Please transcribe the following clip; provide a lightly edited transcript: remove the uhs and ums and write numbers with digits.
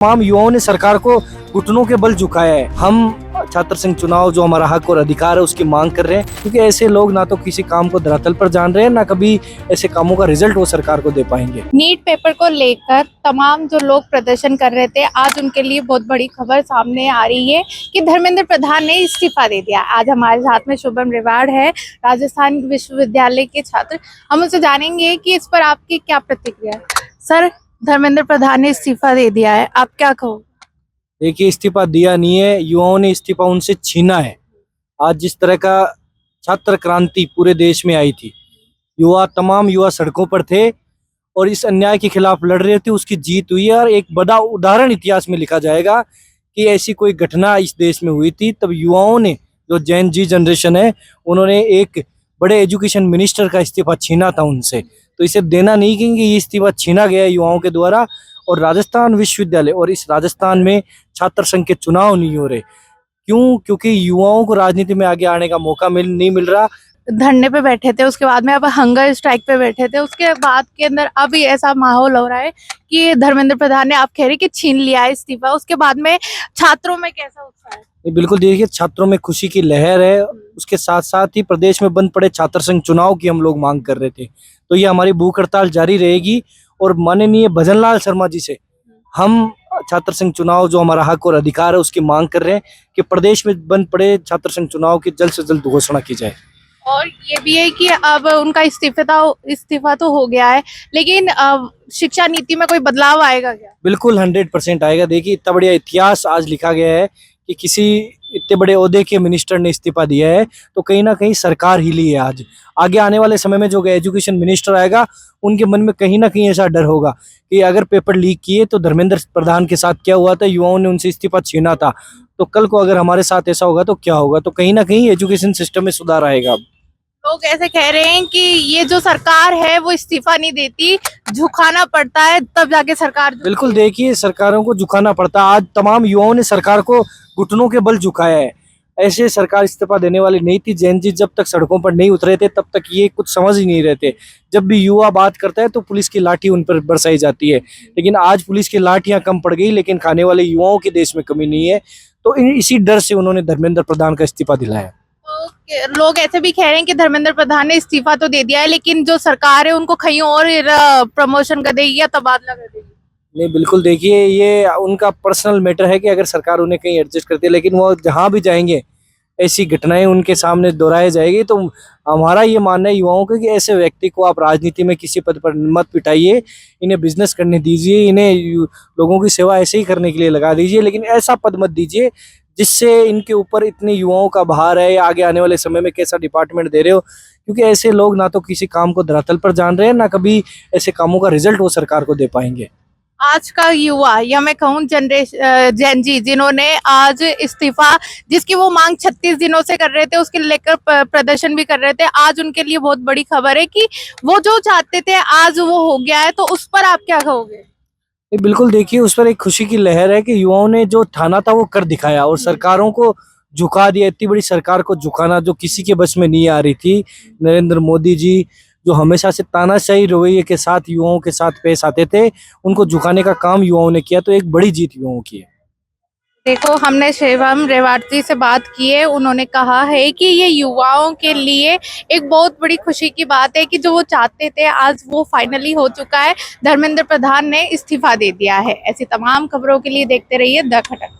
तमाम युवाओं ने सरकार को घुटनों के बल झुकाया है। हम छात्र संघ चुनाव जो हमारा हक और अधिकार है उसकी मांग कर रहे हैं, क्योंकि ऐसे लोग ना तो किसी काम को धरातल पर जान रहे हैं, ना कभी ऐसे कामों का रिजल्ट वो सरकार को दे पाएंगे। नीट पेपर को लेकर तमाम जो लोग प्रदर्शन कर रहे थे, आज उनके लिए बहुत बड़ी खबर सामने आ रही है कि धर्मेंद्र प्रधान ने इस्तीफा दे दिया। आज हमारे साथ में शुभम रेवाड़ है, राजस्थान विश्वविद्यालय के छात्र। हम उनसे जानेंगे कि इस पर आपकी क्या प्रतिक्रिया है। सर, धर्मेंद्र प्रधान ने इस्तीफा दे दिया है, आप क्या कहो? देखिए, इस्तीफा दिया नहीं है, युवाओं ने इस्तीफा उनसे छीना है। आज जिस तरह का छात्र क्रांति पूरे देश में आई थी, तमाम युवा सड़कों पर थे और इस अन्याय के खिलाफ लड़ रहे थे, उसकी जीत हुई है। और एक बड़ा उदाहरण इतिहास में लिखा जाएगा कि ऐसी कोई घटना इस देश में हुई थी, तब युवाओं ने, जो जेन जी जनरेशन है, उन्होंने एक बड़े एजुकेशन मिनिस्टर का इस्तीफा छीना था उनसे। तो इसे देना नहीं, क्योंकि ये इस्तीफा छीना गया है युवाओं के द्वारा। और राजस्थान विश्वविद्यालय और इस राजस्थान में छात्र संघ के चुनाव नहीं हो रहे। क्यों? क्योंकि युवाओं को राजनीति में आगे आने का मौका नहीं मिल रहा। धरने पे बैठे थे, उसके बाद में अब हंगर स्ट्राइक पे बैठे थे, उसके बाद के अंदर अभी ऐसा माहौल हो रहा है कि धर्मेंद्र प्रधान ने, आप कह रहे कि छीन लिया है इस्तीफा, उसके बाद में छात्रों में कैसा उत्साह है? बिल्कुल, देखिए, छात्रों में खुशी की लहर है। उसके साथ साथ ही प्रदेश में बंद पड़े छात्र संघ चुनाव की हम लोग मांग कर रहे थे, तो ये हमारी भूख हड़ताल जारी रहेगी। और माननीय भजनलाल शर्मा जी से हम छात्र संघ चुनाव जो हमारा हक और अधिकार है उसकी मांग कर रहे हैं कि प्रदेश में बंद पड़े छात्र संघ चुनाव की जल्द से जल्द घोषणा की जाए। और ये भी है कि अब उनका इस्तीफा तो हो गया है, लेकिन शिक्षा नीति में कोई बदलाव आएगा क्या? बिल्कुल 100% आएगा। देखिए, इतना बढ़िया इतिहास आज लिखा गया है कि किसी इतने बड़े ओहदे के मिनिस्टर ने इस्तीफा दिया है, तो कहीं ना कहीं सरकार हिली है। आज आगे आने वाले समय में जो एजुकेशन मिनिस्टर आएगा, उनके मन में कहीं ना कहीं ऐसा डर होगा कि अगर पेपर लीक किए तो धर्मेंद्र प्रधान के साथ क्या हुआ था, युवाओं ने उनसे इस्तीफा छीना था, तो कल को अगर हमारे साथ ऐसा होगा तो क्या होगा। तो कहीं ना कहीं एजुकेशन सिस्टम में सुधार आएगा। लोग ऐसे कह रहे हैं कि ये जो सरकार है वो इस्तीफा नहीं देती, झुकाना पड़ता है तब जाके सरकार। बिल्कुल, देखिए, सरकारों को झुकाना पड़ता है। आज तमाम युवाओं ने सरकार को घुटनों के बल झुकाया है। ऐसे सरकार इस्तीफा देने वाली नहीं थी। जैन जी जब तक सड़कों पर नहीं उतरे थे, तब तक ये कुछ समझ ही नहीं रहे थे। जब भी युवा बात करता है तो पुलिस की लाठी उन पर बरसाई जाती है, लेकिन आज पुलिस की लाठियां कम पड़ गई, लेकिन खाने वाले युवाओं के देश में कमी नहीं है। तो इसी डर से उन्होंने धर्मेंद्र प्रधान का इस्तीफा दिलाया। लोग ऐसे भी कह रहे हैं कि धर्मेंद्र प्रधान ने इस्तीफा तो दे दिया है, लेकिन जो सरकार है उनको कहीं और प्रमोशन कर देगी या तबादला कर देगी। नहीं, बिल्कुल, देखिए, ये उनका पर्सनल मैटर है कि अगर सरकार उन्हें कहीं एडजस्ट करती है, लेकिन वो जहां भी जाएंगे ऐसी घटनाएं उनके सामने दोहराई जाएगी। तो हमारा ये मानना है युवाओं का कि ऐसे व्यक्ति को आप राजनीति में किसी पद पर मत पिटाइए, इन्हें बिजनेस करने दीजिए, इन्हें लोगों की सेवा ऐसे ही करने के लिए लगा दीजिए, लेकिन ऐसा पद मत दीजिए जिससे इनके ऊपर इतने युवाओं का भार है, या आगे आने वाले समय में कैसा डिपार्टमेंट दे रहे हो। क्योंकि ऐसे लोग ना तो किसी काम को धरातल पर जान रहे हैं, ना कभी ऐसे कामों का रिजल्ट वो सरकार को दे पाएंगे। आज का युवा या मैं कहूँ जैन जी, जिन्होंने आज इस्तीफा, जिसकी वो मांग 36 दिनों से कर रहे थे, उसके लेकर प्रदर्शन भी कर रहे थे, आज उनके लिए बहुत बड़ी खबर है कि वो जो चाहते थे आज वो हो गया है। तो उस पर आप क्या कहोगे? बिल्कुल, देखिए, उस पर एक खुशी की लहर है कि युवाओं ने जो ठाना था वो कर दिखाया और सरकारों को झुका दिया। इतनी बड़ी सरकार को झुकाना जो किसी के बस में नहीं आ रही थी। नरेंद्र मोदी जी, जो हमेशा से तानाशाही रवैये के साथ युवाओं के साथ पेश आते थे, उनको झुकाने का काम युवाओं ने किया। तो एक बड़ी जीत युवाओं की है। देखो, हमने शिवम रेवाड़ जी से बात की है, उन्होंने कहा है कि ये युवाओं के लिए एक बहुत बड़ी खुशी की बात है कि जो वो चाहते थे आज वो फाइनली हो चुका है। धर्मेंद्र प्रधान ने इस्तीफा दे दिया है। ऐसी तमाम खबरों के लिए देखते रहिए द खटक।